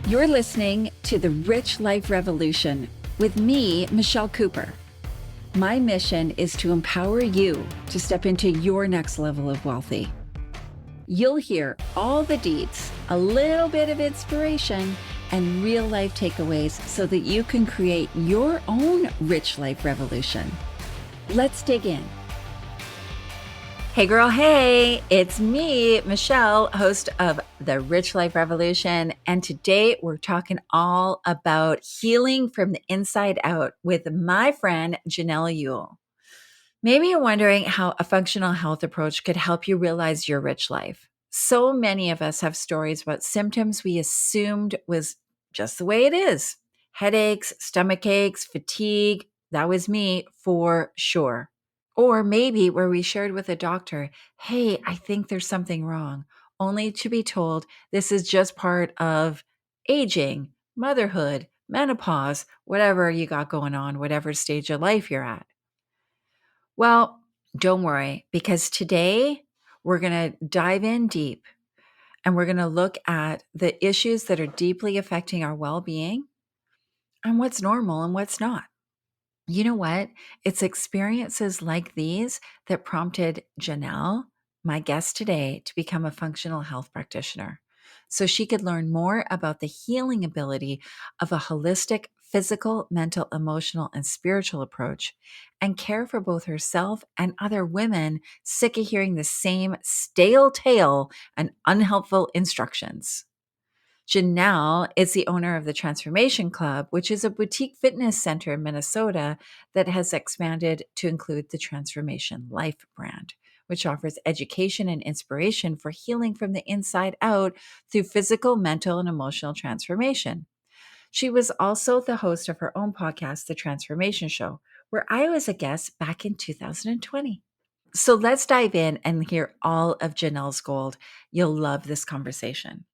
You're listening to The Rich Life Revolution with me, Michelle Cooper. My mission is to empower you to step into your next level of wealthy. You'll hear all the deets, a little bit of inspiration, and real life takeaways so that you can create your own rich life revolution. Let's dig in. Hey girl, hey, it's me, Michelle, host of The Rich Life Revolution. And today we're talking all about healing from the inside out with my friend, Janell Yule. Maybe you're wondering how a functional health approach could help you realize your rich life. So many of us have stories about symptoms we assumed was just the way it is. Headaches, stomach aches, fatigue. That was me for sure. Or maybe where we shared with a doctor, hey, I think there's something wrong, only to be told this is just part of aging, motherhood, menopause, whatever you got going on, whatever stage of life you're at. Well, don't worry, because today we're going to dive in deep and we're going to look at the issues that are deeply affecting our well-being and what's normal and what's not. You know what? It's experiences like these that prompted Janell, my guest today, to become a functional health practitioner so she could learn more about the healing ability of a holistic physical, mental, emotional, and spiritual approach and care for both herself and other women sick of hearing the same stale tale and unhelpful instructions. Janell is the owner of the Transformation Club, which is a boutique fitness center in Minnesota that has expanded to include the Transformation Life brand, which offers education and inspiration for healing from the inside out through physical, mental, and emotional transformation. She was also the host of her own podcast, The Transformation Show, where I was a guest back in 2020. So let's dive in and hear all of Janell's gold. You'll love this conversation.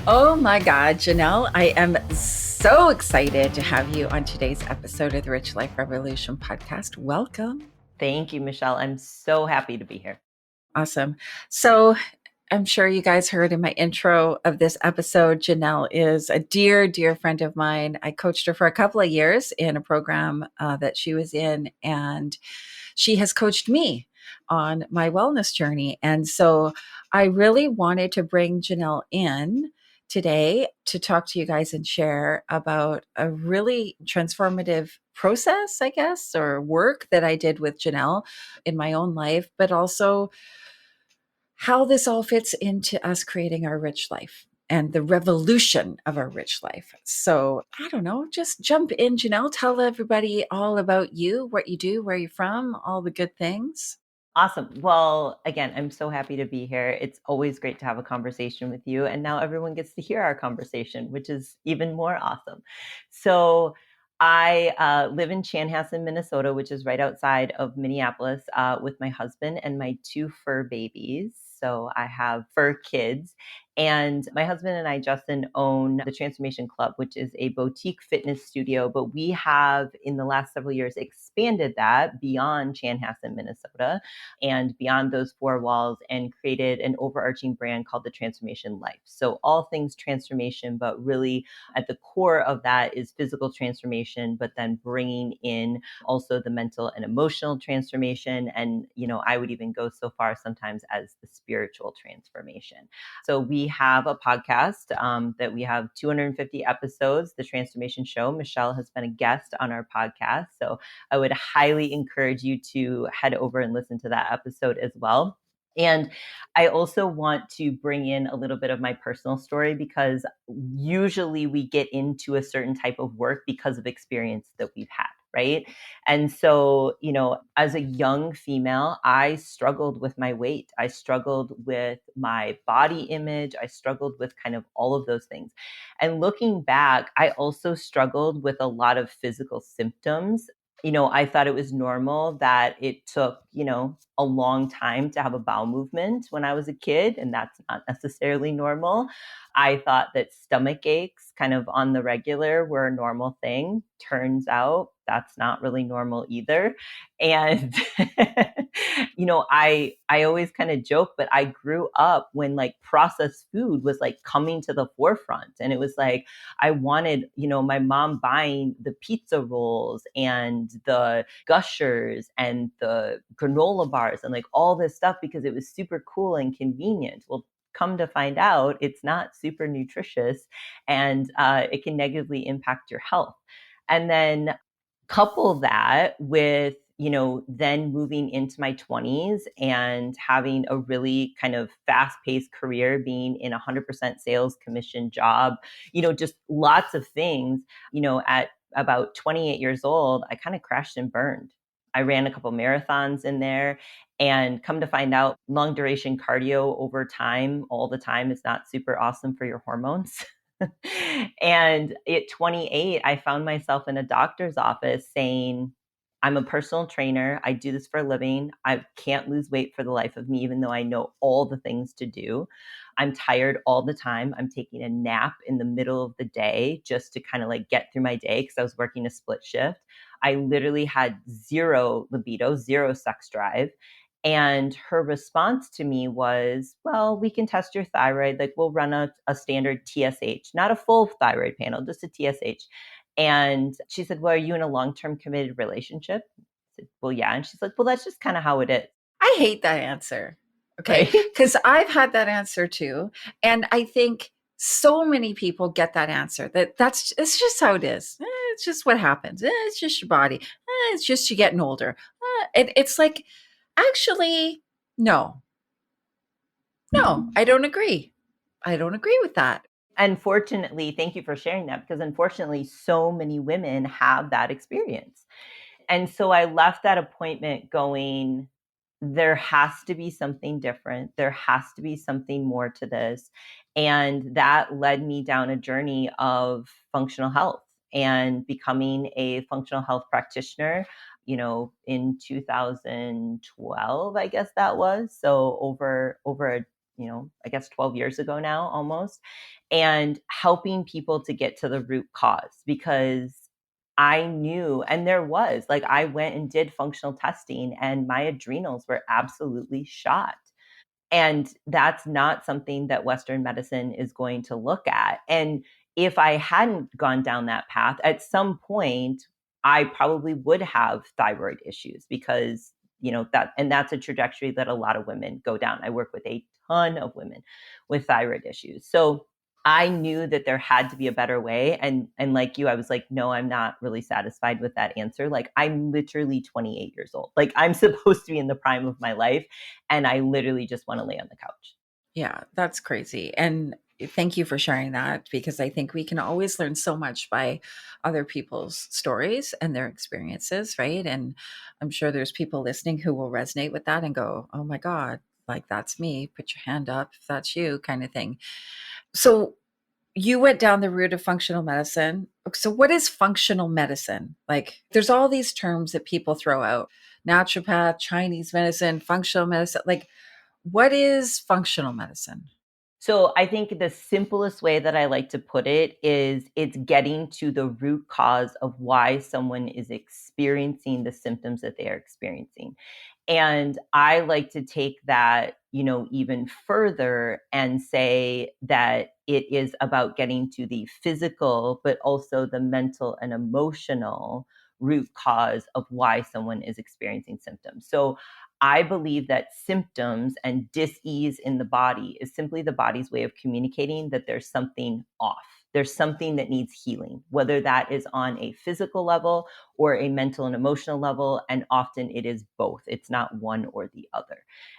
Oh my God, Janell, I am so excited to have you on today's episode of the Rich Life Revolution podcast. Welcome. Thank you, Michelle. I'm so happy to be here. Awesome. So I'm sure you guys heard in my intro of this episode, Janell is a dear, dear friend of mine. I coached her for a couple of years in a program that she was in, and she has coached me on my wellness journey. And so I really wanted to bring Janell in today to talk to you guys and share about a really transformative process, I guess, or work that I did with Janell in my own life, but also how this all fits into us creating our rich life and the revolution of our rich life. So I don't know, just jump in, Janell. Tell everybody all about you, what you do, where you're from, all the good things. Awesome. Well, again, I'm so happy to be here. It's always great to have a conversation with you. And now everyone gets to hear our conversation, which is even more awesome. So I live in Chanhassen, Minnesota, which is right outside of Minneapolis, with my husband and my two fur babies. So I have fur kids. And my husband and I, Justin, own the Transformation Club, which is a boutique fitness studio. But we have, in the last several years, expanded that beyond Chanhassen, Minnesota, and beyond those four walls, and created an overarching brand called the Transformation Life. So all things transformation, but really at the core of that is physical transformation, but then bringing in also the mental and emotional transformation. And, I would even go so far sometimes as the spiritual transformation. So we have a podcast that we have 250 episodes, The Transformation Show. Michelle has been a guest on our podcast. So I would highly encourage you to head over and listen to that episode as well. And I also want to bring in a little bit of my personal story, because usually we get into a certain type of work because of experience that we've had, right? And so, as a young female, I struggled with my weight. I struggled with my body image. I struggled with kind of all of those things. And looking back, I also struggled with a lot of physical symptoms. I thought it was normal that it took, a long time to have a bowel movement when I was a kid, and that's not necessarily normal. I thought that stomach aches kind of on the regular were a normal thing. Turns out that's not really normal either. And I always kind of joke, but I grew up when like processed food was like coming to the forefront. And it was like, I wanted, my mom buying the pizza rolls and the gushers and the granola bars and like all this stuff because it was super cool and convenient. Well, come to find out, it's not super nutritious and it can negatively impact your health. And then couple that with then moving into my 20s and having a really kind of fast-paced career, being in a 100% sales commission job, just lots of things. At about 28 years old, I kind of crashed and burned. I ran a couple marathons in there, and come to find out, long duration cardio over time, all the time, is not super awesome for your hormones. And at 28, I found myself in a doctor's office saying, I'm a personal trainer. I do this for a living. I can't lose weight for the life of me, even though I know all the things to do. I'm tired all the time. I'm taking a nap in the middle of the day just to kind of like get through my day because I was working a split shift. I literally had zero libido, zero sex drive. And her response to me was, well, we can test your thyroid. Like we'll run a standard TSH, not a full thyroid panel, just a TSH. And she said, well, are you in a long-term committed relationship? I said, well, yeah. And she's like, well, that's just kind of how it is. I hate that answer. Okay. Right. Because I've had that answer too. And I think so many people get that answer it's just how it is. It's just what happens. It's just your body. It's just you getting older. It's like, actually, no, I don't agree. I don't agree with that. Unfortunately, thank you for sharing that, because unfortunately, so many women have that experience. And so I left that appointment going, there has to be something different. There has to be something more to this. And that led me down a journey of functional health and becoming a functional health practitioner, in 2012, I guess that was. So over I guess 12 years ago now, almost, and helping people to get to the root cause, because I knew, and there was like, I went and did functional testing and my adrenals were absolutely shot. And that's not something that Western medicine is going to look at. And if I hadn't gone down that path, at some point, I probably would have thyroid issues because, that's a trajectory that a lot of women go down. I work with a ton of women with thyroid issues. So I knew that there had to be a better way. And like you, I was like, no, I'm not really satisfied with that answer. Like, I'm literally 28 years old. Like, I'm supposed to be in the prime of my life. And I literally just want to lay on the couch. Yeah, that's crazy. And thank you for sharing that, because I think we can always learn so much by other people's stories and their experiences, right? And I'm sure there's people listening who will resonate with that and go, oh my God, like that's me. Put your hand up if that's you, kind of thing. So you went down the route of functional medicine. So, what is functional medicine? Like, there's all these terms that people throw out: naturopath, Chinese medicine, functional medicine. Like, what is functional medicine? So I think the simplest way that I like to put it is, it's getting to the root cause of why someone is experiencing the symptoms that they are experiencing. And I like to take that, even further and say that it is about getting to the physical, but also the mental and emotional root cause of why someone is experiencing symptoms. So I believe that symptoms and dis-ease in the body is simply the body's way of communicating that there's something off. There's something that needs healing, whether that is on a physical level or a mental and emotional level. And often it is both. It's not one or the other.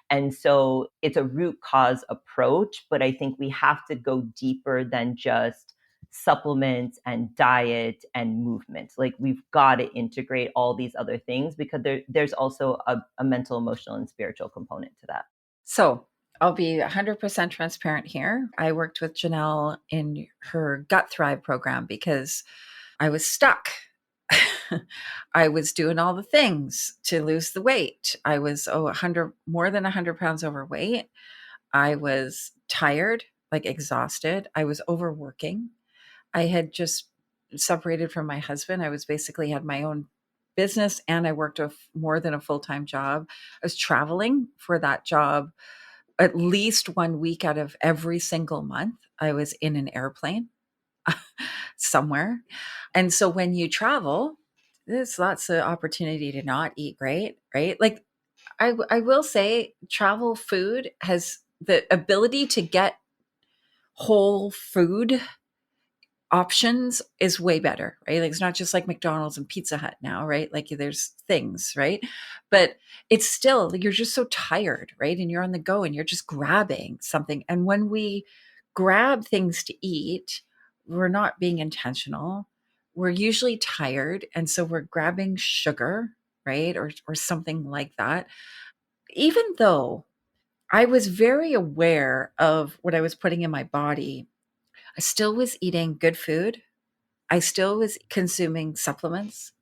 And so it's a root cause approach, but I think we have to go deeper than just supplements and diet and movement. Like, we've got to integrate all these other things, because there's also a mental, emotional, and spiritual component to that. So, I'll be 100% transparent here. I worked with Janell in her Gut Thrive program because I was stuck. I was doing all the things to lose the weight. I was 100, more than 100 pounds overweight. I was tired, like exhausted. I was overworking. I had just separated from my husband. I was basically had my own business and I worked more than a full-time job. I was traveling for that job at least 1 week out of every single month. I was in an airplane somewhere. And so when you travel, there's lots of opportunity to not eat great, right? Like I will say travel food has the ability to get whole food options is way better, right? Like it's not just like McDonald's and Pizza Hut now, right? Like there's things, right? But it's still, like, you're just so tired, right? And you're on the go and you're just grabbing something. And when we grab things to eat, we're not being intentional. We're usually tired. And so we're grabbing sugar, right? Or something like that. Even though I was very aware of what I was putting in my body, I still was eating good food. I still was consuming supplements.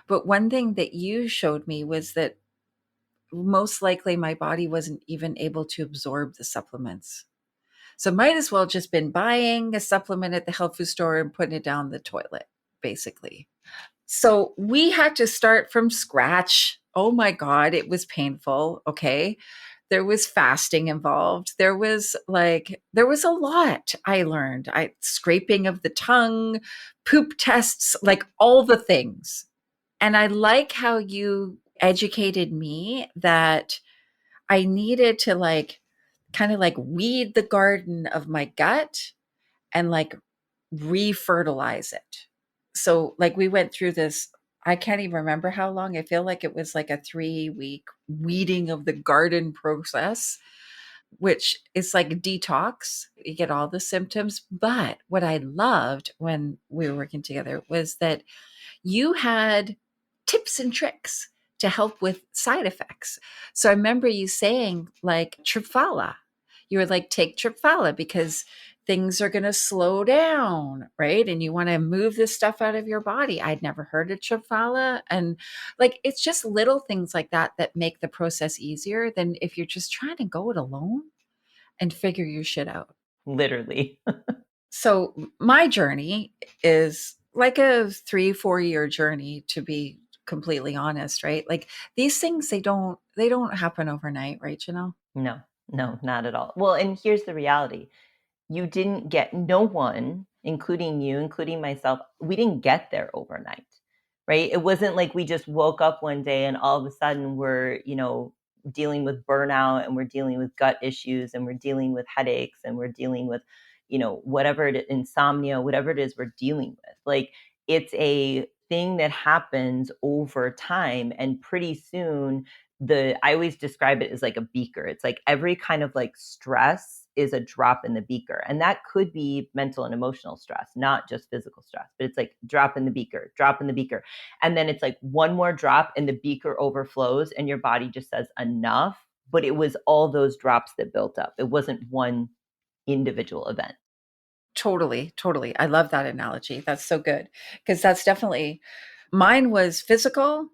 But one thing that you showed me was that most likely my body wasn't even able to absorb the supplements. So might as well just been buying a supplement at the health food store and putting it down the toilet, basically. So we had to start from scratch. Oh my God, it was painful. Okay. There was fasting involved. There was a lot I learned. Scraping of the tongue, poop tests, like all the things. And I like how you educated me that I needed to kind of like weed the garden of my gut and like refertilize it. So like we went through this, I can't even remember how long. I feel like it was like a 3 week weeding of the garden process, which is like detox. You get all the symptoms. But what I loved when we were working together was that you had tips and tricks to help with side effects. So I remember you saying like Triphala. You were like, take Triphala because things are going to slow down, right? And you want to move this stuff out of your body. I'd never heard of Triphala. And like, it's just little things like that that make the process easier than if you're just trying to go it alone and figure your shit out. Literally. So my journey is like a 3-4 year journey, to be completely honest, right? Like these things, they don't happen overnight, right, Janelle? No, no, not at all. Well, and here's the reality. You didn't get no one, including you, including myself, we didn't get there overnight, right? It wasn't like we just woke up one day and all of a sudden we're, dealing with burnout and we're dealing with gut issues and we're dealing with headaches and we're dealing with, whatever it is, insomnia, whatever it is we're dealing with. Like it's a thing that happens over time and pretty soon I always describe it as like a beaker. It's like every kind of like stress is a drop in the beaker. And that could be mental and emotional stress, not just physical stress, but it's like drop in the beaker, drop in the beaker. And then it's like one more drop and the beaker overflows and your body just says enough. But it was all those drops that built up. It wasn't one individual event. Totally, totally. I love that analogy. That's so good because that's definitely mine was physical,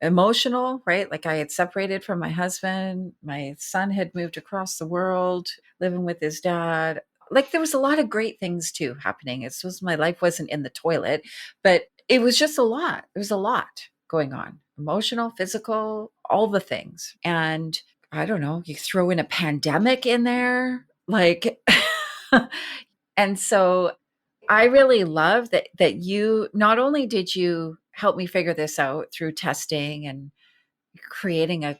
emotional, right? Like I had separated from my husband. My son had moved across the world, living with his dad. Like there was a lot of great things too happening. It was my life wasn't in the toilet, but it was just a lot. There was a lot going on. Emotional, physical, all the things. And I don't know, you throw in a pandemic in there, like and so I really love that you not only did you help me figure this out through testing and creating a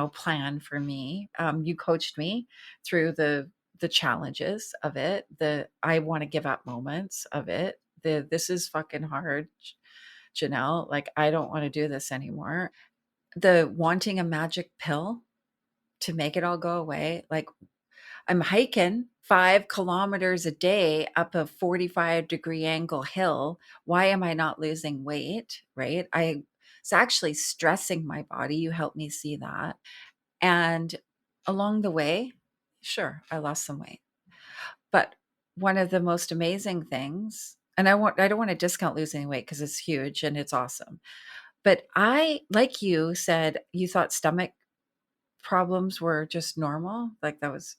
plan for me. You coached me through the challenges of it, the I want to give up moments of it, the this is fucking hard, Janelle. Like I don't want to do this anymore. The wanting a magic pill to make it all go away. Like I'm hiking 5 kilometers a day up a 45-degree angle hill. Why am I not losing weight? Right. I was actually stressing my body. You helped me see that. And along the way, sure, I lost some weight. But one of the most amazing things, and I don't want to discount losing weight because it's huge and it's awesome. But I, like you said, you thought stomach problems were just normal. Like that was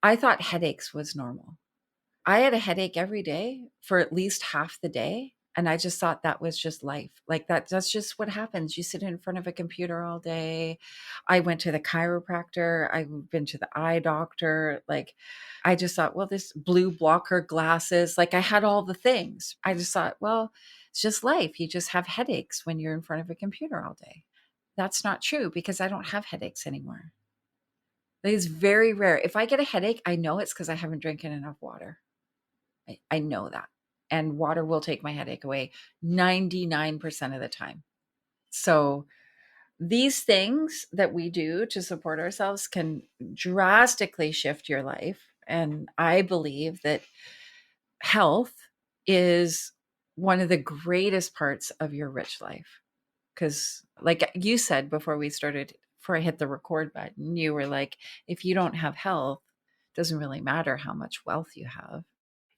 I thought headaches was normal. I had a headache every day for at least half the day. And I just thought that was just life. Like that's just what happens. You sit in front of a computer all day. I went to the chiropractor. I've been to the eye doctor. Like I just thought, well, this blue blocker glasses, like I had all the things. I just thought, well, it's just life. You just have headaches when you're in front of a computer all day. That's not true because I don't have headaches anymore. It's very rare. If I get a headache, I know it's because I haven't drinking enough water. I know that. And water will take my headache away 99% of the time. So these things that we do to support ourselves can drastically shift your life. And I believe that health is one of the greatest parts of your rich life. Because, like you said before I hit the record button, you were like, if you don't have health, it doesn't really matter how much wealth you have.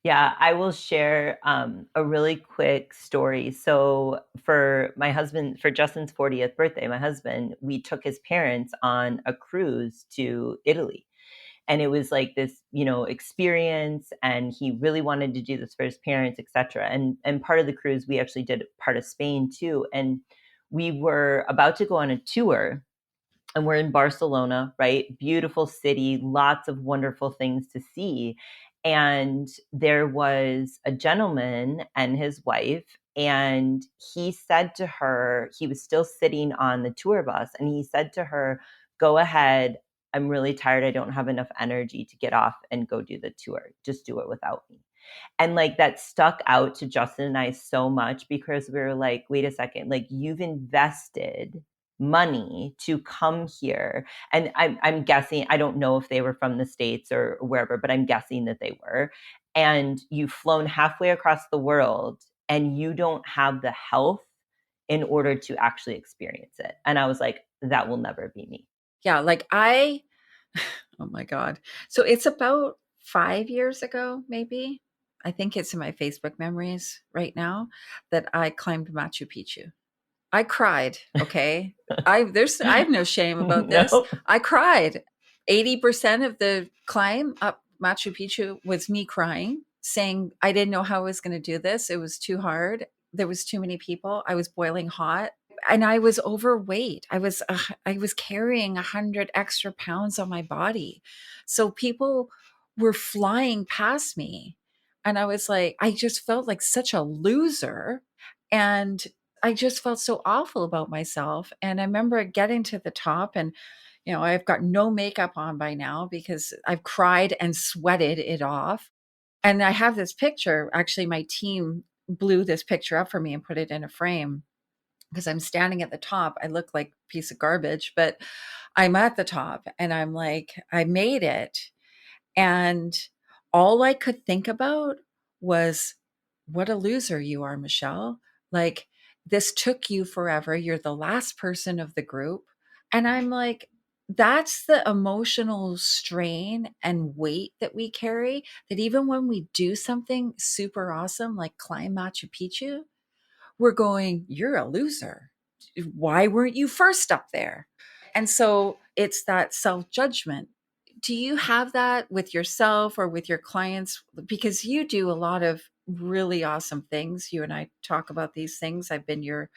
Yeah, I will share a really quick story. So for Justin's 40th birthday, my husband, we took his parents on a cruise to Italy. And it was like this, experience, and he really wanted to do this for his parents, etc. And part of the cruise, we actually did part of Spain too. And we were about to go on a tour, and we're in Barcelona, right? Beautiful city, lots of wonderful things to see. And there was a gentleman and his wife, and he said to her, he was still sitting on the tour bus, and he said to her, "Go ahead. I'm really tired. I don't have enough energy to get off and go do the tour. Just do it without me." And like that stuck out to Justin and I so much because we were like, wait a second, like you've invested money to come here. And I'm guessing, I don't know if they were from the States or wherever, but I'm guessing that they were. And you've flown halfway across the world and you don't have the health in order to actually experience it. And I was like, that will never be me. Yeah, oh my God. So it's about 5 years ago, maybe. I think it's in my Facebook memories right now that I climbed Machu Picchu. I cried, okay? I have no shame about this. No. I cried. 80% of the climb up Machu Picchu was me crying, saying I didn't know how I was going to do this. It was too hard. There was too many people. I was boiling hot and I was overweight. I was carrying 100 extra pounds on my body. So people were flying past me and I was like I just felt like such a loser and I just felt so awful about myself. And I remember getting to the top and, I've got no makeup on by now because I've cried and sweated it off. And I have this picture. Actually, my team blew this picture up for me and put it in a frame because I'm standing at the top. I look like a piece of garbage, but I'm at the top and I'm like, I made it. And all I could think about was, what a loser you are, Michelle. Like, this took you forever. You're the last person of the group. And I'm like, that's the emotional strain and weight that we carry. That even when we do something super awesome, like climb Machu Picchu, we're going, you're a loser. Why weren't you first up there? And so it's that self judgment. Do you have that with yourself or with your clients? Because you do a lot of really awesome things. You and I talk about these things. I've been your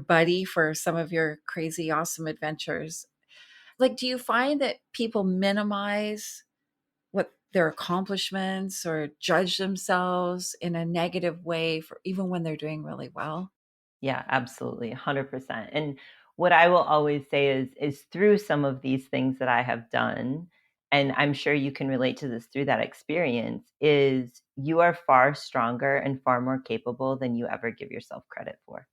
buddy for some of your crazy awesome adventures. Like, do you find that people minimize what their accomplishments or judge themselves in a negative way for even when they're doing really well? Yeah, absolutely, 100%. And what I will always say is through some of these things that I have done, and I'm sure you can relate to this through that experience, is you are far stronger and far more capable than you ever give yourself credit for.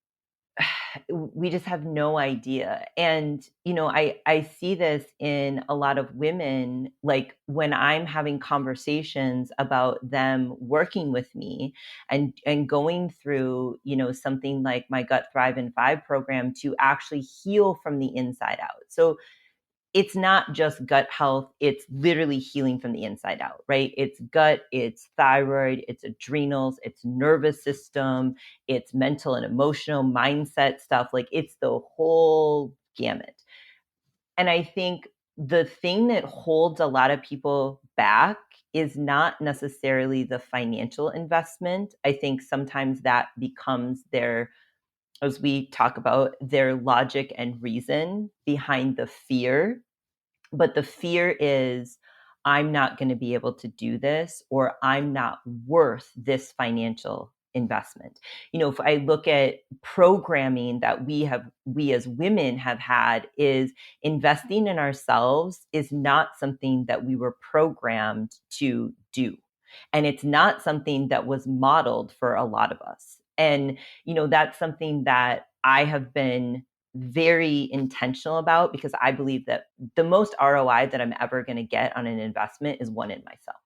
We just have no idea. And I see this in a lot of women, like when I'm having conversations about them working with me and going through something like my Gut Thrive in 5 program to actually heal from the inside out. So it's not just gut health, it's literally healing from the inside out, right? It's gut, it's thyroid, it's adrenals, it's nervous system, it's mental and emotional mindset stuff. Like it's the whole gamut. And I think the thing that holds a lot of people back is not necessarily the financial investment. I think sometimes that becomes their, as we talk about, their logic and reason behind the fear. But the fear is, I'm not going to be able to do this, or I'm not worth this financial investment. If I look at programming that we as women have had, is investing in ourselves is not something that we were programmed to do. And it's not something that was modeled for a lot of us. And, that's something that I have been very intentional about, because I believe that the most ROI that I'm ever going to get on an investment is one in myself.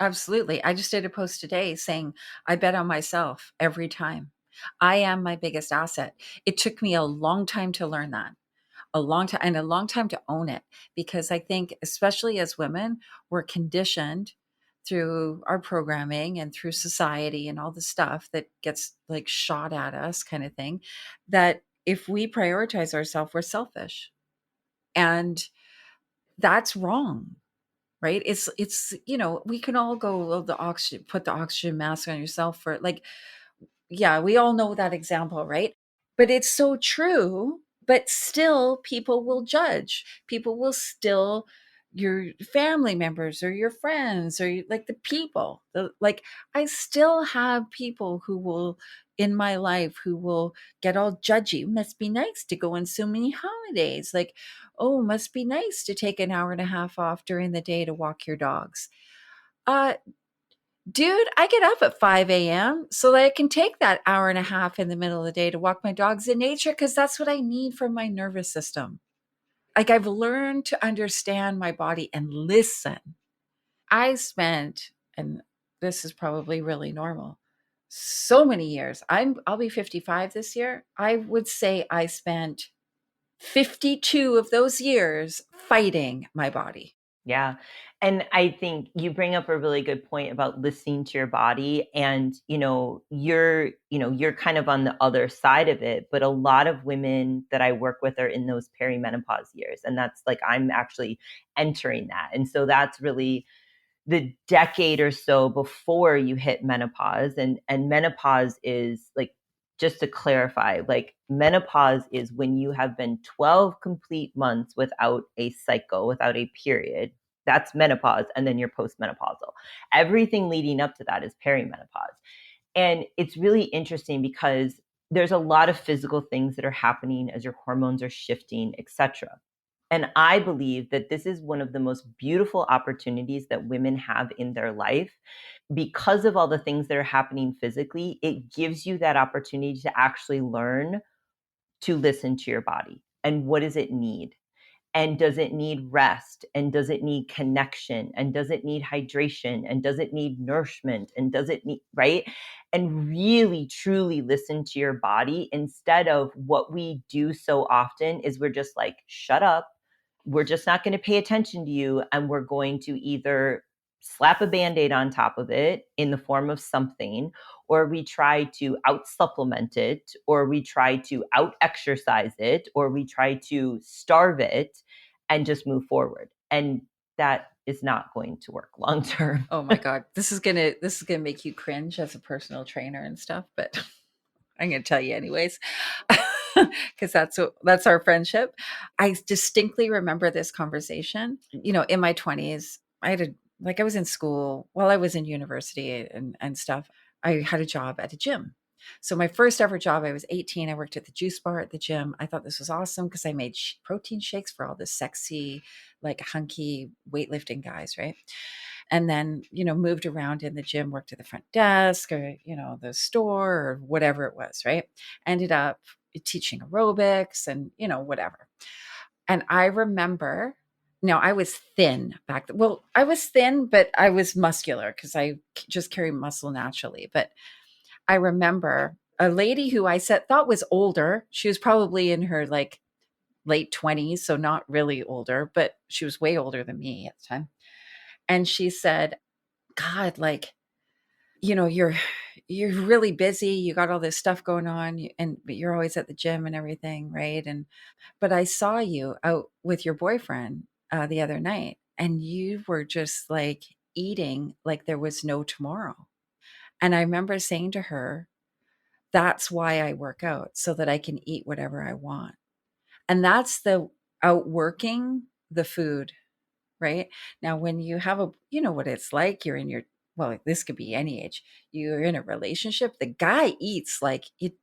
Absolutely. I just did a post today saying, I bet on myself every time. I am my biggest asset. It took me a long time to learn that, a long time, and a long time to own it, because I think, especially as women, we're conditioned through our programming and through society and all the stuff that gets like shot at us, kind of thing, that if we prioritize ourselves, we're selfish. And that's wrong. Right? It's we can all go, well, the oxygen, put the oxygen mask on yourself for like, yeah, we all know that example, right? But it's so true. But still, people will judge. People will still, your family members or your friends or like the people, like I still have people who will in my life who will get all judgy. Must be nice to go on so many holidays. Like, oh, must be nice to take an hour and a half off during the day to walk your dogs. Uh, Dude, I get up at 5 a.m. so that I can take that hour and a half in the middle of the day to walk my dogs in nature, because that's what I need for my nervous system. Like, I've learned to understand my body and listen. I spent, and this is probably really normal, so many years. I'll be 55 this year. I would say I spent 52 of those years fighting my body. Yeah. And I think you bring up a really good point about listening to your body, and you're kind of on the other side of it, but a lot of women that I work with are in those perimenopause years, and that's like I'm actually entering that. And so that's really the decade or so before you hit menopause. And menopause is like, just to clarify, like menopause is when you have been 12 complete months without a cycle, without a period. That's menopause. And then you're postmenopausal. Everything leading up to that is perimenopause. And it's really interesting because there's a lot of physical things that are happening as your hormones are shifting, etc. And I believe that this is one of the most beautiful opportunities that women have in their life. Because of all the things that are happening physically, it gives you that opportunity to actually learn to listen to your body. And what does it need? And does it need rest? And does it need connection? And does it need hydration? And does it need nourishment? And does it need, right? And really, truly listen to your body, instead of what we do so often is we're just like, shut up. We're just not going to pay attention to you. And we're going to either slap a band-aid on top of it in the form of something, or we try to out supplement it, or we try to out exercise it, or we try to starve it and just move forward. And that is not going to work long term. Oh my God. This is gonna make you cringe as a personal trainer and stuff, but I'm gonna tell you anyways. Because that's our friendship. I distinctly remember this conversation. In my 20s, I was in school while I was in university and stuff. I had a job at a gym. So my first ever job, I was 18. I worked at the juice bar at the gym. I thought this was awesome because I made protein shakes for all the sexy, like hunky weightlifting guys, right? And then, moved around in the gym, worked at the front desk or, the store or whatever it was, right? Ended up teaching aerobics and, whatever. And I remember, now I was thin back then. Well, I was thin, but I was muscular because I just carry muscle naturally. But I remember a lady who thought was older. She was probably in her like late 20s, so not really older, but she was way older than me at the time. And she said, God, like, you're really busy. You got all this stuff going on, but you're always at the gym and everything, right? But I saw you out with your boyfriend the other night, and you were just like eating like there was no tomorrow. And I remember saying to her, that's why I work out, so that I can eat whatever I want. And that's the outworking the food, right? Now, when you have you know what it's like, you're in your, well, this could be any age, you're in a relationship, the guy eats like it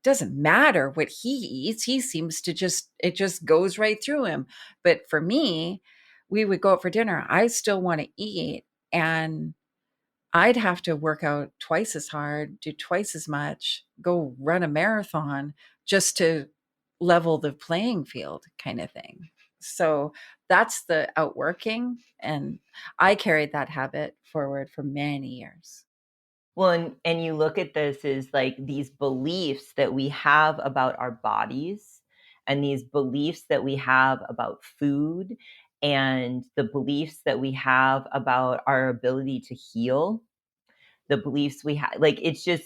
doesn't matter what he eats. He seems to it just goes right through him. But for me, we would go out for dinner. I still want to eat. And I'd have to work out twice as hard, do twice as much, go run a marathon just to level the playing field kind of thing. So that's the outworking. And I carried that habit forward for many years. Well, and you look at this as like these beliefs that we have about our bodies and these beliefs that we have about food and the beliefs that we have about our ability to heal, the beliefs we have, like, it's just,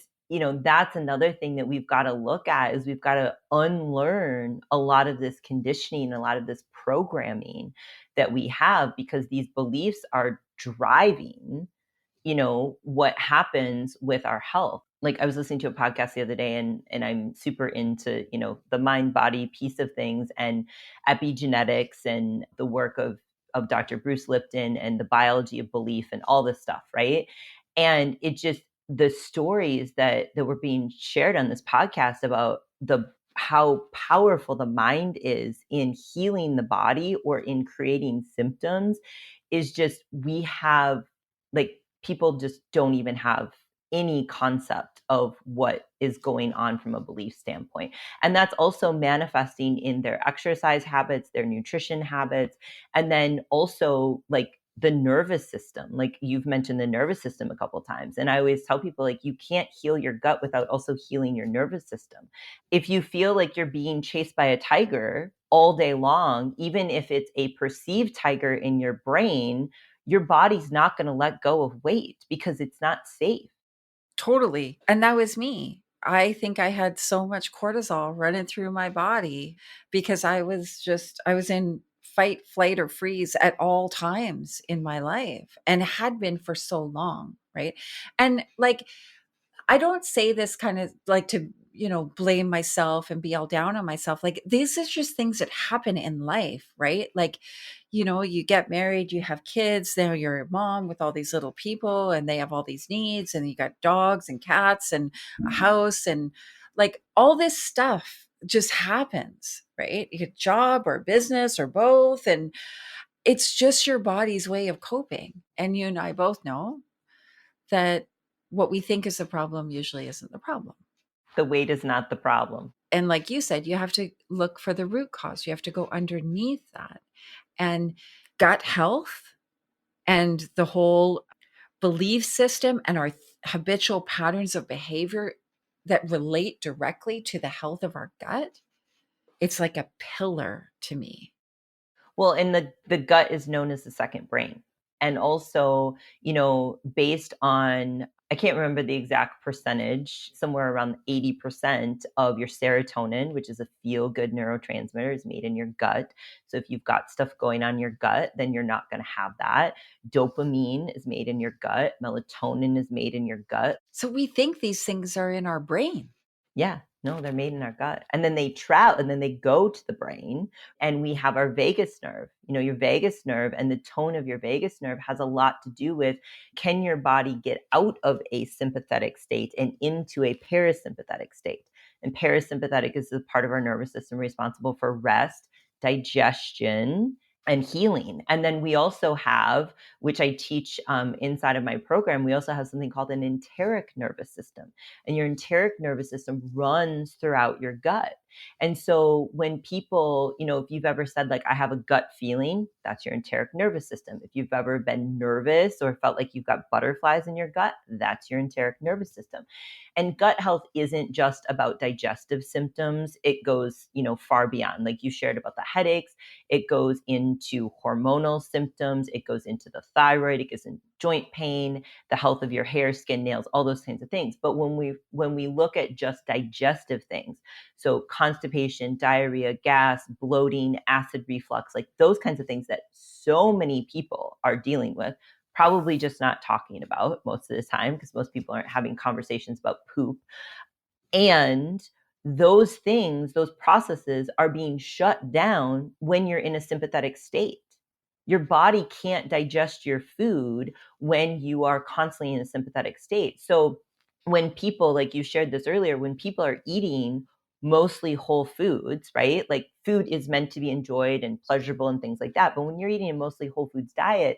that's another thing that we've got to look at is we've got to unlearn a lot of this conditioning, a lot of this programming that we have, because these beliefs are driving what happens with our health. Like, I was listening to a podcast the other day, and I'm super into, the mind body piece of things and epigenetics and the work of Dr. Bruce Lipton and the biology of belief and all this stuff, right? And it just, the stories that were being shared on this podcast about how powerful the mind is in healing the body or in creating symptoms is just, we have, like, people just don't even have any concept of what is going on from a belief standpoint. And that's also manifesting in their exercise habits, their nutrition habits, and then also like the nervous system. Like, you've mentioned the nervous system a couple of times. And I always tell people, like, you can't heal your gut without also healing your nervous system. If you feel like you're being chased by a tiger all day long, even if it's a perceived tiger in your brain, your body's not going to let go of weight because it's not safe. Totally. And that was me. I think I had so much cortisol running through my body because I was in fight, flight, or freeze at all times in my life and had been for so long. Right. And like, I don't say this kind of like to, blame myself and be all down on myself. Like, these are just things that happen in life, right? Like, you get married, you have kids, now you're a mom with all these little people and they have all these needs, and you got dogs and cats and a house, and like all this stuff just happens, right? You get a job or a business or both. And it's just your body's way of coping. And you and I both know that what we think is the problem usually isn't the problem. The weight is not the problem. And like you said, you have to look for the root cause. You have to go underneath that. And gut health and the whole belief system and our habitual patterns of behavior that relate directly to the health of our gut, it's like a pillar to me. Well, and the gut is known as the second brain. And also, based on, I can't remember the exact percentage, somewhere around 80% of your serotonin, which is a feel good neurotransmitter, is made in your gut. So if you've got stuff going on in your gut, then you're not going to have that. Dopamine is made in your gut. Melatonin is made in your gut. So we think these things are in our brain. Yeah, no, they're made in our gut. And then they travel and then they go to the brain, and we have our vagus nerve. Your vagus nerve and the tone of your vagus nerve has a lot to do with, can your body get out of a sympathetic state and into a parasympathetic state? And parasympathetic is the part of our nervous system responsible for rest, digestion, and healing. And then we also have, which I teach inside of my program, we also have something called an enteric nervous system. And your enteric nervous system runs throughout your gut. And so when people, if you've ever said, like, I have a gut feeling, that's your enteric nervous system. If you've ever been nervous or felt like you've got butterflies in your gut, that's your enteric nervous system. And gut health isn't just about digestive symptoms. It goes, far beyond. Like you shared about the headaches, it goes into hormonal symptoms, it goes into the thyroid, it goes into joint pain, the health of your hair, skin, nails, all those kinds of things. But when we look at just digestive things, so constipation, diarrhea, gas, bloating, acid reflux, like those kinds of things that so many people are dealing with, probably just not talking about most of the time, because most people aren't having conversations about poop. And those things, those processes are being shut down when you're in a sympathetic state. Your body can't digest your food when you are constantly in a sympathetic state. So when people, like you shared this earlier, when people are eating mostly whole foods, right? Like food is meant to be enjoyed and pleasurable and things like that. But when you're eating a mostly whole foods diet,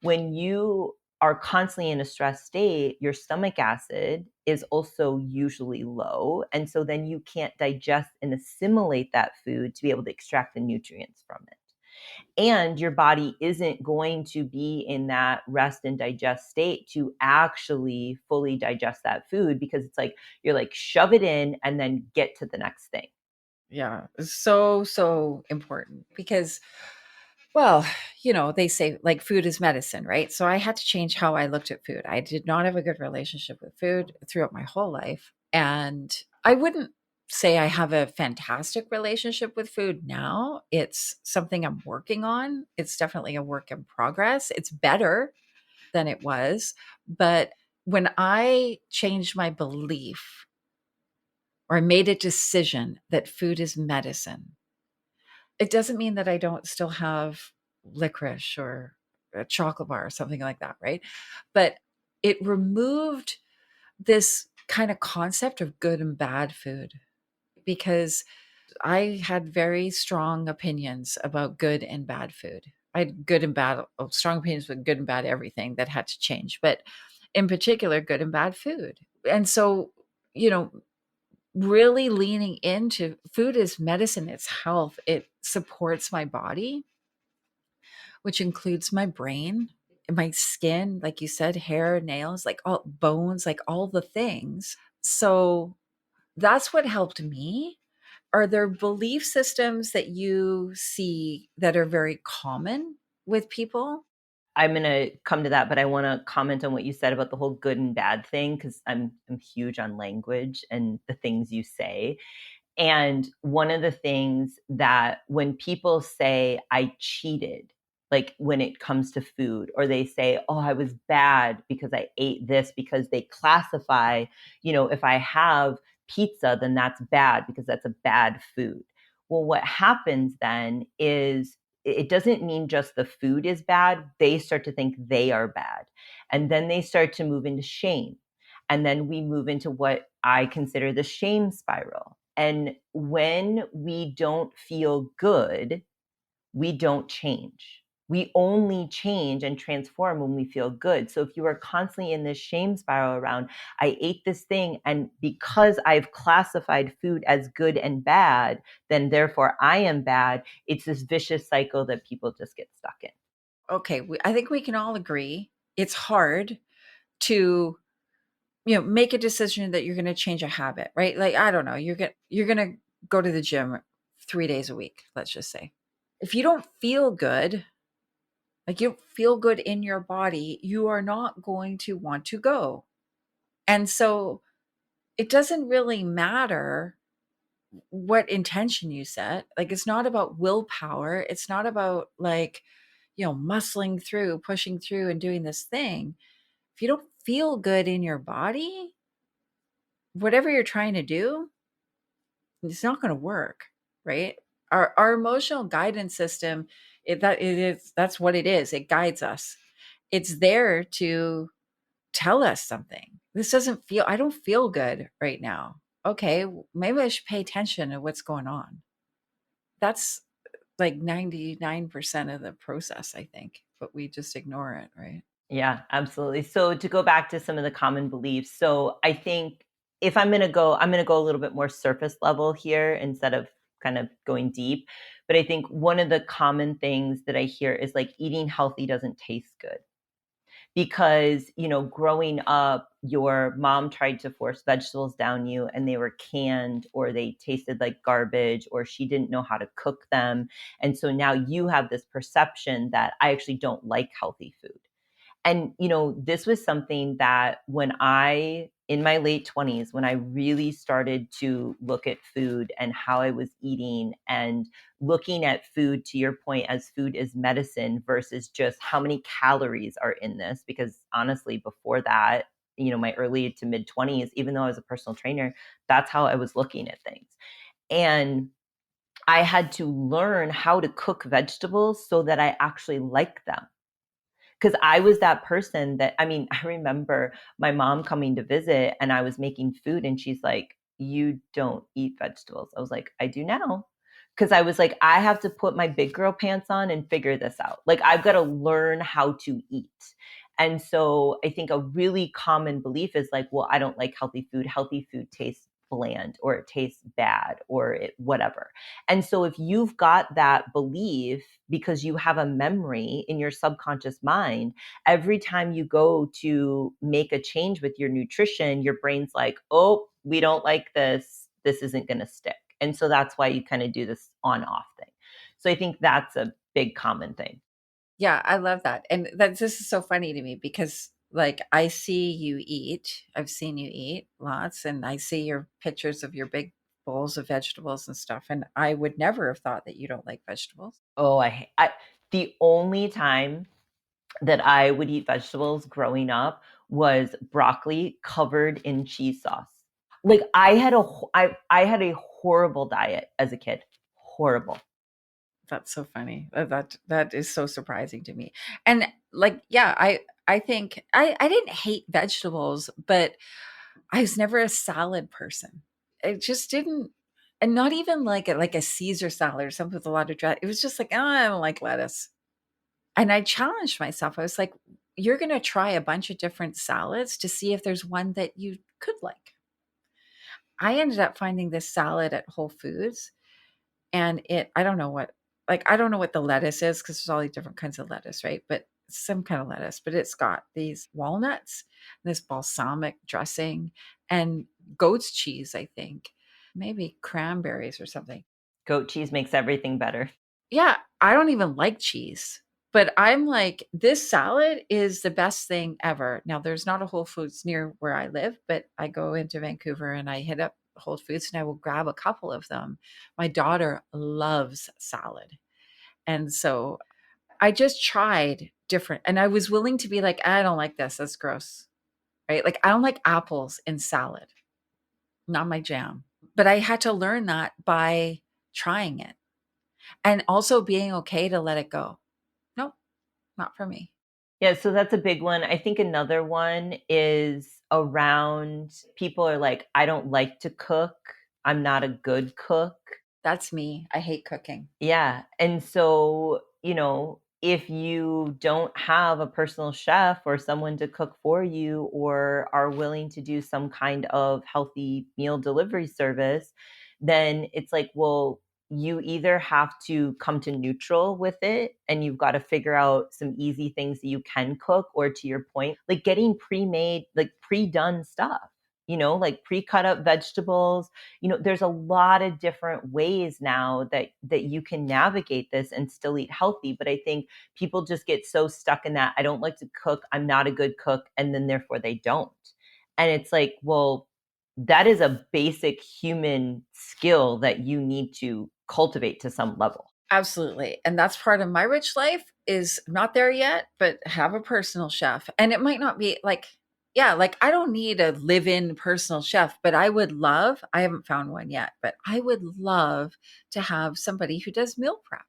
when you are constantly in a stress state, your stomach acid is also usually low. And so then you can't digest and assimilate that food to be able to extract the nutrients from it. And your body isn't going to be in that rest and digest state to actually fully digest that food, because it's like you're like, shove it in and then get to the next thing. Yeah, so important because, well, they say like food is medicine, right? So I had to change how I looked at food. I did not have a good relationship with food throughout my whole life. And I wouldn't say I have a fantastic relationship with food now. It's something I'm working on. It's definitely a work in progress. It's better than it was. But when I changed my belief or I made a decision that food is medicine, it doesn't mean that I don't still have licorice or a chocolate bar or something like that, right? But it removed this kind of concept of good and bad food because I had very strong opinions about good and bad food. I had good and bad, strong opinions with good and bad everything that had to change, but in particular, good and bad food. And so, you know, really leaning into food is medicine, it's health, it supports my body, which includes my brain, my skin, like you said, hair, nails, like all bones, like all the things. So that's what helped me. Are there belief systems that you see that are very common with people? I'm going to come to that, but I want to comment on what you said about the whole good and bad thing, because I'm huge on language and the things you say. And one of the things that when people say, I cheated, like when it comes to food, or they say, oh, I was bad because I ate this, because they classify, if I have pizza, then that's bad because that's a bad food. Well, what happens then is it doesn't mean just the food is bad. They start to think they are bad. And then they start to move into shame. And then we move into what I consider the shame spiral. And when we don't feel good, we don't change. We only change and transform when we feel good. So if you are constantly in this shame spiral around, I ate this thing, and because I've classified food as good and bad, then therefore I am bad, it's this vicious cycle that people just get stuck in. Okay, I think we can all agree it's hard to make a decision that you're going to change a habit, right? Like, I don't know, you're going to go to the gym 3 days a week, let's just say. If you don't feel good, like you don't feel good in your body, you are not going to want to go. And so it doesn't really matter what intention you set. Like, it's not about willpower. It's not about like, muscling through, pushing through and doing this thing. If you don't feel good in your body, whatever you're trying to do, it's not going to work, right? Our emotional guidance system, that's what it is. It guides us. It's there to tell us something. I don't feel good right now. Okay, maybe I should pay attention to what's going on. That's like 99% of the process, I think, but we just ignore it, right? Yeah, absolutely. So to go back to some of the common beliefs. So I think if I'm going to go a little bit more surface level here instead of kind of going deep. But I think one of the common things that I hear is like eating healthy doesn't taste good. Because, growing up, your mom tried to force vegetables down you and they were canned, or they tasted like garbage, or she didn't know how to cook them. And so now you have this perception that I actually don't like healthy food. And, this was something that when I in my late 20s when I really started to look at food and how I was eating, and looking at food, to your point, as food is medicine versus just how many calories are in this. Because honestly, before that, my early to mid 20s, even though I was a personal trainer, that's how I was looking at things. And I had to learn how to cook vegetables so that I actually like them. Because I was that person that, I mean, I remember my mom coming to visit and I was making food and she's like, "You don't eat vegetables." I was like, "I do now." Because I was like, I have to put my big girl pants on and figure this out. Like, I've got to learn how to eat. And so I think a really common belief is like, well, I don't like healthy food. Healthy food tastes bland, or it tastes bad, or whatever. And so if you've got that belief because you have a memory in your subconscious mind, every time you go to make a change with your nutrition, your brain's like, "Oh, we don't like this. This isn't going to stick." And so that's why you kind of do this on off thing. So I think that's a big common thing. Yeah, I love that. And this is so funny to me because like I see you eat. I've seen you eat lots and I see your pictures of your big bowls of vegetables and stuff, and I would never have thought that you don't like vegetables. Oh, the only time that I would eat vegetables growing up was broccoli covered in cheese sauce. Like, I had a horrible diet as a kid. Horrible. That's so funny. That is so surprising to me. And like, yeah, I think I didn't hate vegetables, but I was never a salad person. It just didn't, and not even like a Caesar salad or something with a lot of dressing. It was just like, oh, I don't like lettuce. And I challenged myself. I was like, you're going to try a bunch of different salads to see if there's one that you could like. I ended up finding this salad at Whole Foods, and I don't know what, like, I don't know what the lettuce is because there's all these different kinds of lettuce, right? But some kind of lettuce, but it's got these walnuts, this balsamic dressing, and goat's cheese, I think, maybe cranberries or something. Goat cheese makes everything better. Yeah, I don't even like cheese, but I'm like, this salad is the best thing ever. Now, there's not a Whole Foods near where I live, but I go into Vancouver and I hit up Whole Foods and I will grab a couple of them. My daughter loves salad. And so I just tried different, and I was willing to be like, I don't like this. That's gross. Right. Like, I don't like apples in salad, not my jam. But I had to learn that by trying it and also being okay to let it go. Nope, not for me. Yeah, so that's a big one. I think another one is around, people are like, I don't like to cook. I'm not a good cook. That's me. I hate cooking. Yeah. And so, if you don't have a personal chef or someone to cook for you, or are willing to do some kind of healthy meal delivery service, then it's like, well, you either have to come to neutral with it and you've got to figure out some easy things that you can cook, or to your point, like getting pre-made, like pre-done stuff, like pre-cut up vegetables. There's a lot of different ways now that you can navigate this and still eat healthy. But I think people just get so stuck in that, I don't like to cook, I'm not a good cook, and then therefore they don't. And it's like, well, that is a basic human skill that you need to cultivate to some level. Absolutely. And that's part of my rich life, is not there yet, but have a personal chef. And it might not be like, yeah, like I don't need a live-in personal chef, but I haven't found one yet, but I would love to have somebody who does meal prep.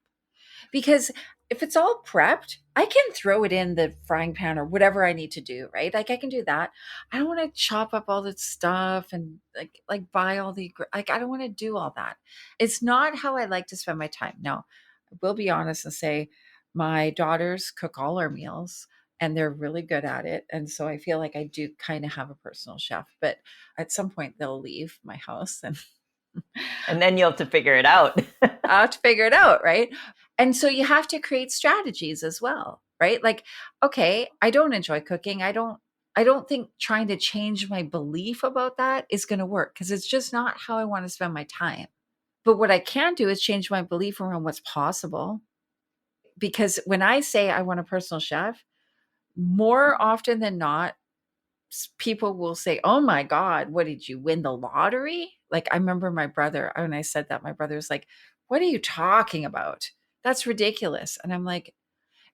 Because if it's all prepped, I can throw it in the frying pan or whatever I need to do, right? Like I can do that. I don't want to chop up all the stuff and like buy all like I don't want to do all that. It's not how I like to spend my time. Now, I will be honest and say my daughters cook all our meals and they're really good at it. And so I feel like I do kind of have a personal chef, but at some point they'll leave my house and And then you'll have to figure it out. I have to figure it out, right? And so you have to create strategies as well, right? Like, okay, I don't enjoy cooking. I don't think trying to change my belief about that is going to work because it's just not how I want to spend my time. But what I can do is change my belief around what's possible. Because when I say I want a personal chef, more often than not, people will say, "Oh my God, what did you win the lottery?" Like, I remember my brother, when I said that, my brother was like, "What are you talking about? That's ridiculous." And I'm like,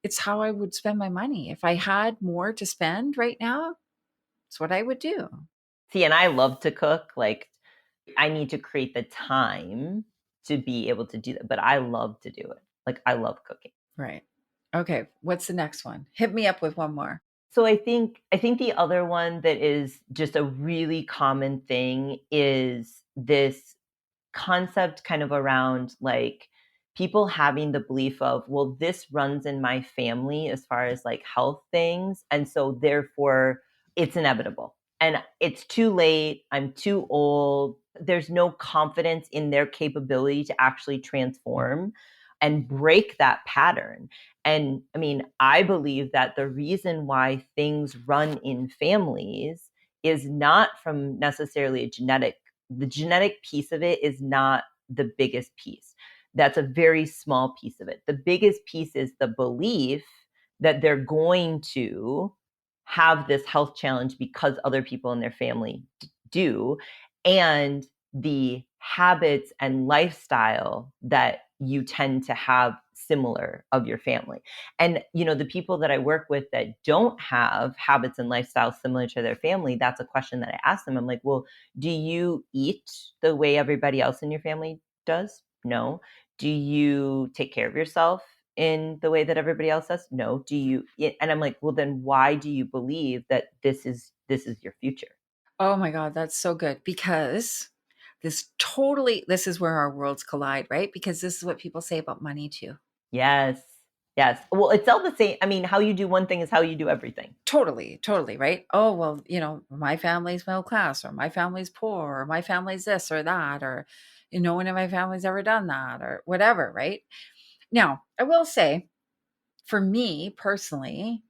it's how I would spend my money. If I had more to spend right now, it's what I would do. See, and I love to cook. Like, I need to create the time to be able to do that, but I love to do it. Like, I love cooking. Right. Okay. What's the next one? Hit me up with one more. So I think the other one that is just a really common thing is this concept kind of around like people having the belief of, well, this runs in my family as far as like health things. And so therefore it's inevitable. And it's too late. I'm too old. There's no confidence in their capability to actually transform and break that pattern. And I mean, I believe that the reason why things run in families is not from necessarily a genetic, the genetic piece of it is not the biggest piece. That's a very small piece of it. The biggest piece is the belief that they're going to have this health challenge because other people in their family do, and the habits and lifestyle that you tend to have similar of your family. And the people that I work with that don't have habits and lifestyles similar to their family, that's a question that I ask them. I'm like, well, do you eat the way everybody else in your family does? No. Do you take care of yourself in the way that everybody else does? No. Do you? And I'm like, well, then why do you believe that this is your future? Oh my God, that's so good, because this is where our worlds collide, right? Because this is what people say about money too. Yes. Yes. Well, it's all the same. I mean, how you do one thing is how you do everything. Totally, totally, right? Oh, well, my family's middle class, or my family's poor, or my family's this or that, or no one in my family's ever done that, or whatever, right? Now, I will say, for me personally,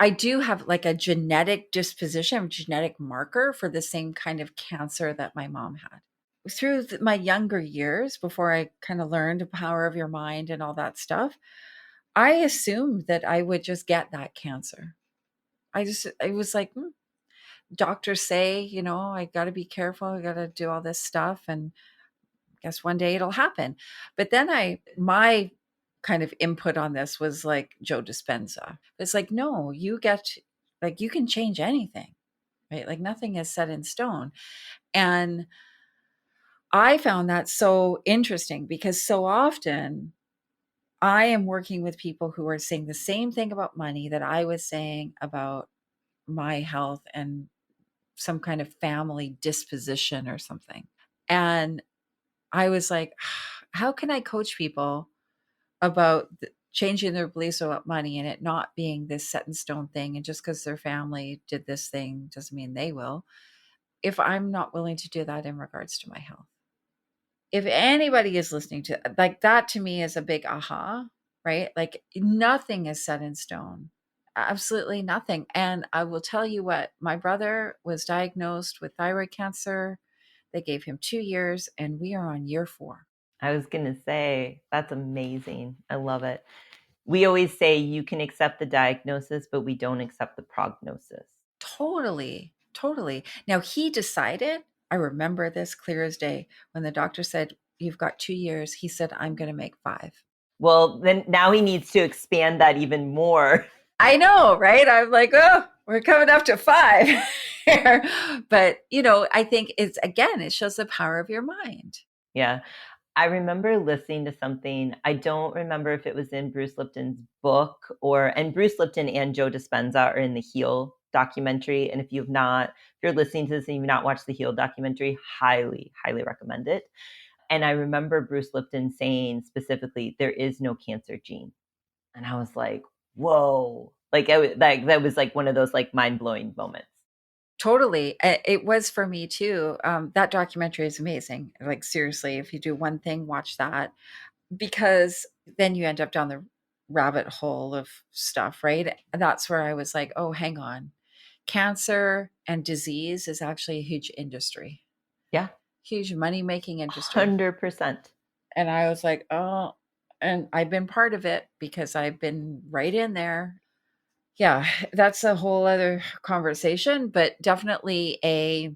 I do have like a genetic disposition, a genetic marker for the same kind of cancer that my mom had. Through my younger years, before I kind of learned the power of your mind and all that stuff, I assumed that I would just get that cancer. It was like, doctors say, I got to be careful. I got to do all this stuff. And I guess one day it'll happen. But then my kind of input on this was like Joe Dispenza. It's like, no, you can change anything, right? Like nothing is set in stone. And I found that so interesting, because so often I am working with people who are saying the same thing about money that I was saying about my health and some kind of family disposition or something. And I was like, how can I coach people about changing their beliefs about money and it not being this set in stone thing? And just because their family did this thing doesn't mean they will, if I'm not willing to do that in regards to my health. If anybody is listening to like that, to me is a big aha, right? Like nothing is set in stone. Absolutely nothing. And I will tell you what, my brother was diagnosed with thyroid cancer. They gave him 2 years, and we are on year 4. I was going to say, that's amazing. I love it. We always say you can accept the diagnosis, but we don't accept the prognosis. Totally, totally. Now he decided, I remember this clear as day, when the doctor said, "You've got 2 years," he said, "I'm going to make 5." Well, then now he needs to expand that even more. I know, right? I'm like, oh, we're coming up to 5 here. But, I think it shows the power of your mind. Yeah. I remember listening to something. I don't remember if it was in Bruce Lipton's book and Bruce Lipton and Joe Dispenza are in the Heal documentary. And if you're listening to this and you've not watched the Heal documentary, highly, highly recommend it. And I remember Bruce Lipton saying specifically, there is no cancer gene. And I was like, whoa. Like that was like one of those like mind-blowing moments. Totally. It was for me too. That documentary is amazing. Like, seriously, if you do one thing, watch that, because then you end up down the rabbit hole of stuff, right? And that's where I was like, oh, hang on. Cancer and disease is actually a huge industry, Yeah. huge money making industry. 100%. And I was like, oh, and I've been part of it because I've been right in there. Yeah, that's a whole other conversation, but definitely a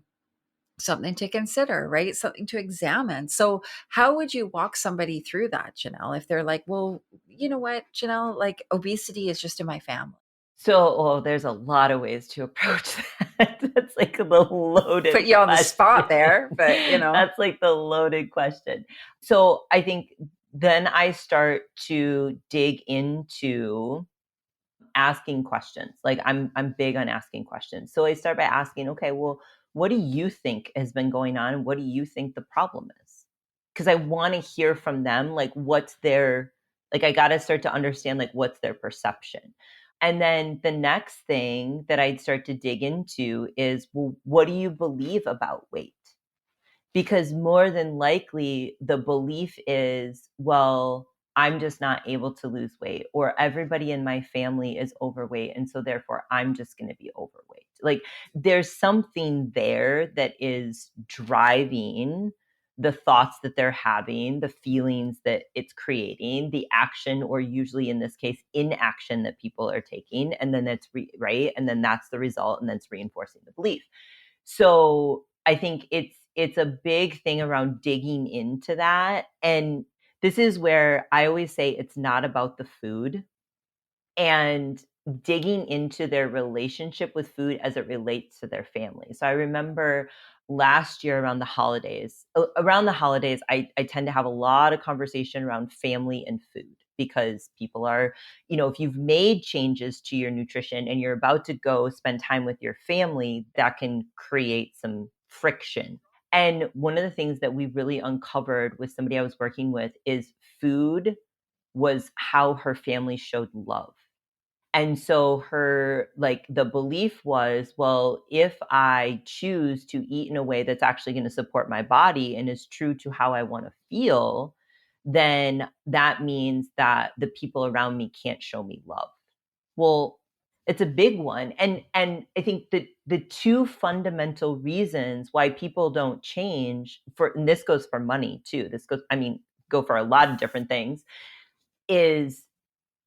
something to consider, right? Something to examine. So, how would you walk somebody through that, Janelle, if they're like, well, you know what, Janelle, like obesity is just in my family? So, oh, there's a lot of ways to approach that. That's like the Put loaded you on the spot question. there, but That's like the loaded question. So I think then I start to dig into asking questions. Like I'm big on asking questions. So I start by asking, okay, well, what do you think has been going on? What do you think the problem is? Because I want to hear from them, like what's their, like I got to start to understand like what's their perception. And then the next thing that I'd start to dig into is, well, what do you believe about weight? Because more than likely the belief is, well, I'm just not able to lose weight, or everybody in my family is overweight, and so therefore I'm just going to be overweight. Like there's something there that is driving the thoughts that they're having, the feelings that it's creating, the action, or usually in this case inaction, that people are taking, and then that's right, and then that's the result, and then it's reinforcing the belief. So I think it's a big thing around digging into that. And this is where I always say it's not about the food, and digging into their relationship with food as it relates to their family. So I remember last year around the holidays, I tend to have a lot of conversation around family and food, because people are, if you've made changes to your nutrition and you're about to go spend time with your family, that can create some friction. And one of the things that we really uncovered with somebody I was working with is food was how her family showed love. And so like the belief was, well, if I choose to eat in a way that's actually going to support my body and is true to how I want to feel, then that means that the people around me can't show me love. Well, it's a big one. And I think that the two fundamental reasons why people don't change, and this goes for money too. Go for a lot of different things, is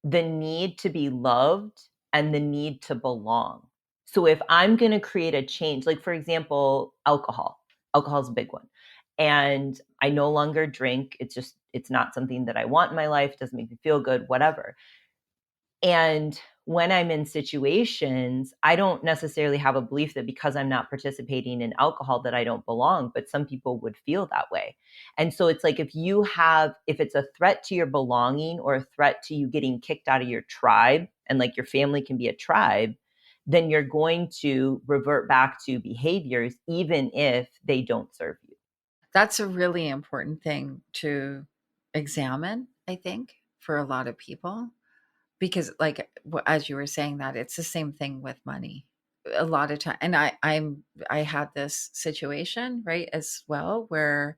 the need to be loved and the need to belong. So if I'm going to create a change, like for example, alcohol is a big one. And I no longer drink. It's not something that I want in my life. It doesn't make me feel good, whatever. And when I'm in situations, I don't necessarily have a belief that because I'm not participating in alcohol that I don't belong, but some people would feel that way. And so it's like if it's a threat to your belonging or a threat to you getting kicked out of your tribe, and like your family can be a tribe, then you're going to revert back to behaviors even if they don't serve you. that's a really important thing to examine, I think, for a lot of people. Because, like, as you were saying that, it's the same thing with money. A lot of time, and I had this situation, right, as well, where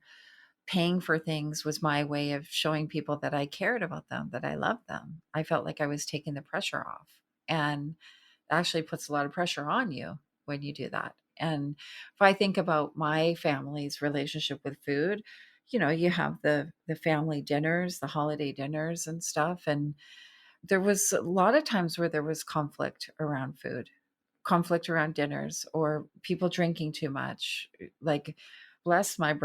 paying for things was my way of showing people that I cared about them, that I loved them. I felt like I was taking the pressure off. And it actually puts a lot of pressure on you when you do that. And if I think about my family's relationship with food, you have the family dinners, the holiday dinners and stuff. And there was a lot of times where there was conflict around food, conflict around dinners, or people drinking too much. Like, bless my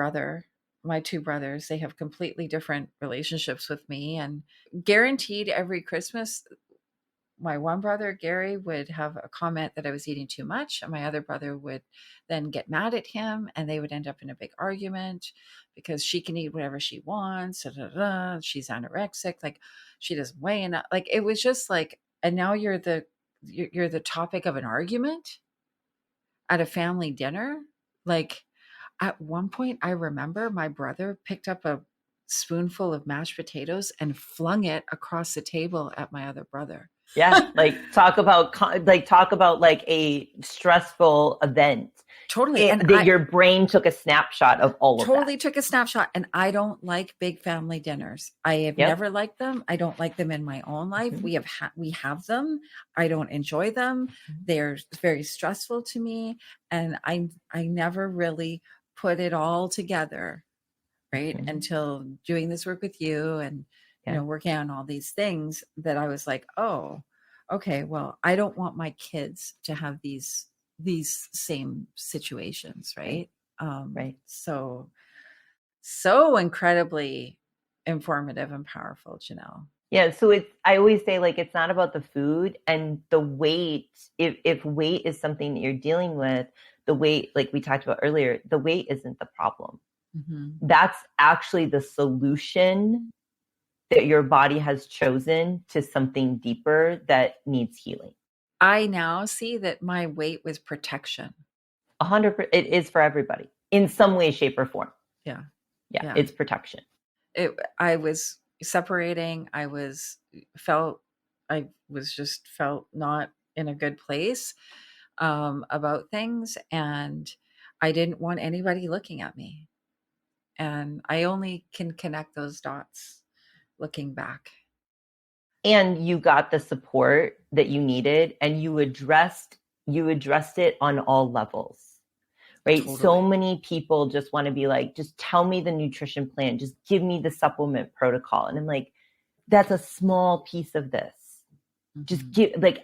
two brothers, they have completely different relationships with me. And guaranteed every Christmas, my one brother, Gary, would have a comment that I was eating too much. And my other brother would then get mad at him, and they would end up in a big argument because she can eat whatever she wants. Da, da, da, she's anorexic. Like, she doesn't weigh enough. Like, it was just like, and now you're the topic of an argument at a family dinner. Like, at one point, I remember my brother picked up a spoonful of mashed potatoes and flung it across the table at my other brother. Yeah, like talk about like a stressful event. Totally. And That I your brain took a snapshot of all of that. totally took a snapshot. And I don't like big family dinners. I have Yep. never liked them. I don't like them in my own life. Mhm. We have them. I don't enjoy them. They're very stressful to me. And I never really put it all together, right? Mhm. Until doing this work with you and, Yeah. working on all these things, that I was like, oh, okay, well, I don't want my kids to have these same situations, right? Right. So incredibly informative and powerful, Janelle. Yeah. So I always say, like, it's not about the food and the weight. If weight is something that you're dealing with, the weight, like we talked about earlier, the weight isn't the problem. Mm-hmm. That's actually the solution that your body has chosen to something deeper that needs healing. I now see that my weight was protection. 100%. It is for everybody in some way, shape, or form. Yeah. Yeah. It's protection. I was separating. I felt not in a good place about things, and I didn't want anybody looking at me. And I only can connect those dots looking back. And you got the support that you needed, and you addressed it on all levels. Right. Totally. So many people just want to be like, just tell me the nutrition plan, just give me the supplement protocol. And I'm like, that's a small piece of this. Just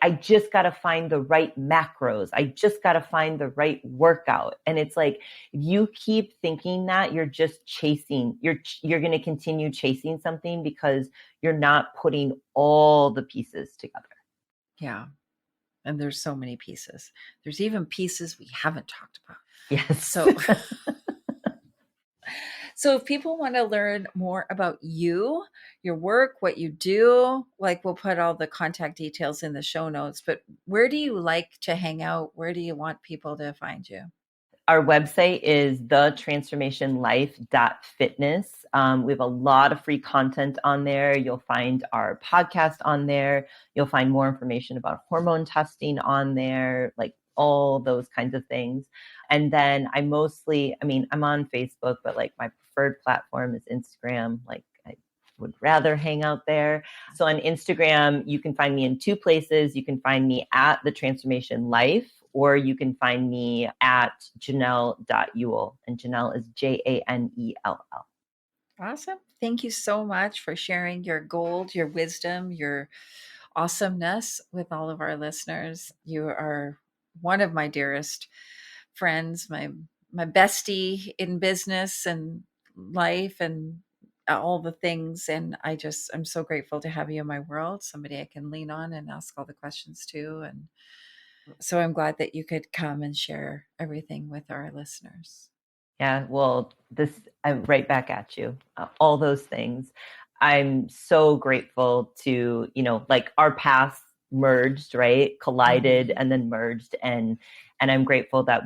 I just got to find the right macros. I just got to find the right workout. And it's like, if you keep thinking that, you're just chasing, you're going to continue chasing something because you're not putting all the pieces together. Yeah. And there's so many pieces. There's even pieces we haven't talked about. Yes. So if people want to learn more about you, your work, what you do, like we'll put all the contact details in the show notes, but where do you like to hang out? Where do you want people to find you? Our website is thetransformationlife.fitness. We have a lot of free content on there. You'll find our podcast on there. You'll find more information about hormone testing on there, like all those kinds of things. And then I'm on Facebook, but like my preferred platform is Instagram. Like I would rather hang out there. So on Instagram, you can find me in two places. You can find me at The Transformation Life, or you can find me at Janell.Yule. And Janell is Janell. Awesome. Thank you so much for sharing your gold, your wisdom, your awesomeness with all of our listeners. You are one of my dearest friends, my bestie in business and life and all the things. And I'm so grateful to have you in my world, somebody I can lean on and ask all the questions to. And so I'm glad that you could come and share everything with our listeners. Yeah, well, I'm right back at you. All those things. I'm so grateful to, like our paths merged, right? Collided and then merged. And I'm grateful that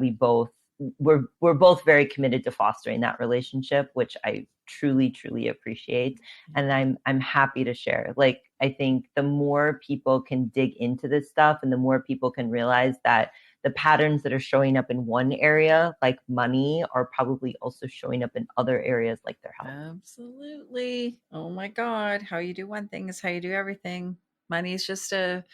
we're both very committed to fostering that relationship, which I truly, truly appreciate. And I'm happy to share. Like, I think the more people can dig into this stuff and the more people can realize that the patterns that are showing up in one area, like money, are probably also showing up in other areas like their health. Absolutely. Oh my God. How you do one thing is how you do everything. Money is just an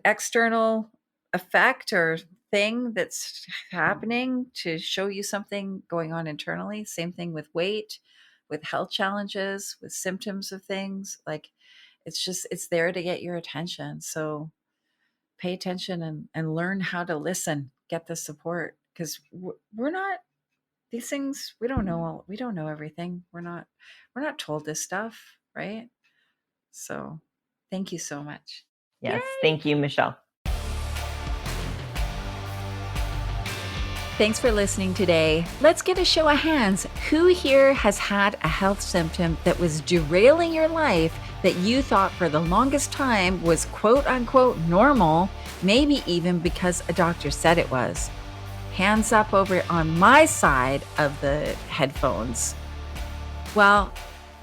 external effect or thing that's happening to show you something going on internally. Same thing with weight, with health challenges, with symptoms of things. Like it's there to get your attention. So pay attention and learn how to listen, get the support, because we're not these things. We don't know everything. We're not told this stuff, right? So thank you so much. Yes. Yay! Thank you, Michelle. Thanks for listening today. Let's get a show of hands. Who here has had a health symptom that was derailing your life that you thought for the longest time was quote unquote normal, maybe even because a doctor said it was? Hands up over on my side of the headphones. Well,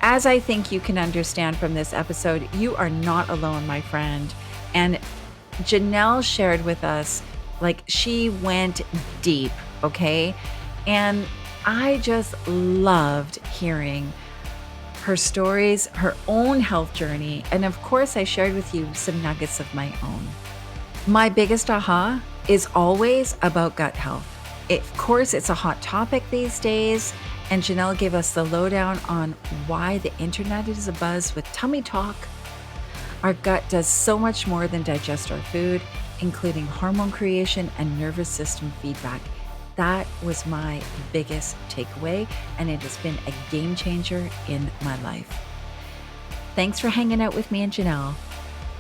as I think you can understand from this episode, you are not alone, my friend. And Janell shared with us, like, she went deep, okay? And I just loved hearing her stories, her own health journey. And of course, I shared with you some nuggets of my own. My biggest aha is always about gut health. Of course, it's a hot topic these days. And Janell gave us the lowdown on why the internet is abuzz with tummy talk. Our gut does so much more than digest our food, including hormone creation and nervous system feedback. That was my biggest takeaway, and it has been a game changer in my life. Thanks for hanging out with me and Janelle.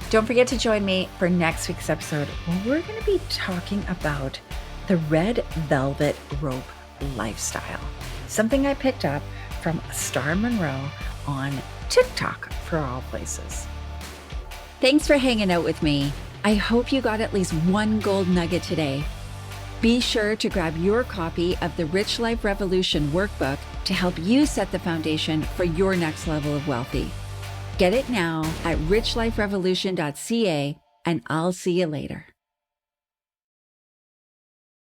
Don't forget to join me for next week's episode where we're going to be talking about the red velvet rope lifestyle, something I picked up from Star Monroe on TikTok, for all places. Thanks for hanging out with me. I hope you got at least one gold nugget today. Be sure to grab your copy of the Rich Life Revolution workbook to help you set the foundation for your next level of wealthy. Get it now at richliferevolution.ca, and I'll see you later.